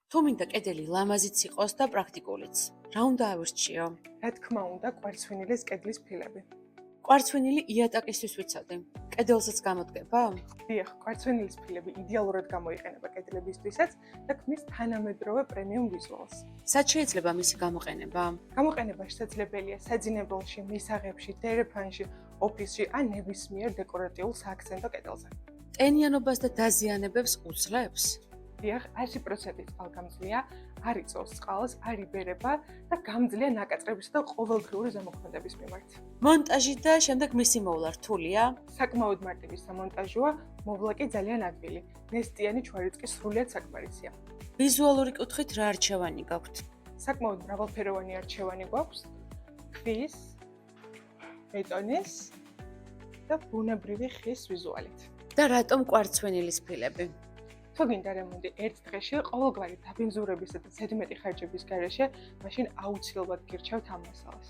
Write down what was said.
თუ მინდა კედელი ლამაზიც იყოს და პრაქტიკულიც, რა უნდა ავირჩიო? რა თქმა უნდა, კვარცვინილის კედლის ფილები. კვარცვინილი იატაკისთვის ვიცოდი. კედელსაც გამოდგება? დიახ, კვარცვინილის ფილები იდეალურად გამოიყენება კედლებისთვისაც და ქმნის თანამედროვე პრემიუმ ვიზუალს. სად შეიძლება მისი გამოყენება? გამოყენება შესაძლებელია საძინებელში, მისაღებში, დერეფანში, ოფისში ან ნებისმიერ დეკორატიულ სააქცენტო კედელზე. ტენიანობას და დაზიანებებს უძლებს? დიახ, 100% წყალგამძლეა, არ იწვევს წყალს, არ იბერება და გამძლეა ნაკაწრებისა და ყოველდღიური ზემოქმედების მიმართ. მონტაჟი და შემდეგ მისი მოვლა რთულია? საკმაოდ მარტივი სამონტაჟოა, მოვლა კი ძალიან ადვილი. ნესტიანი ჩვარიც კი სრულიად საკმარისია. ვიზუალური კუთხით რა არჩევანი გაქვთ? საკმაოდ მრავალფეროვანი არჩევანი გვაქვს. ქვის, ბეტონის და ბუნებრივი ხის ვიზუალით. და რატომ კვარცვინილის ფილები? თუ გინდა რემონტი ერთ დღეში, ყოველგვარი დაბინძურებისა და ზედმეტი ხარჯების გარეშე, მაშინ აუცილებლად გირჩევთ ამ მასალას.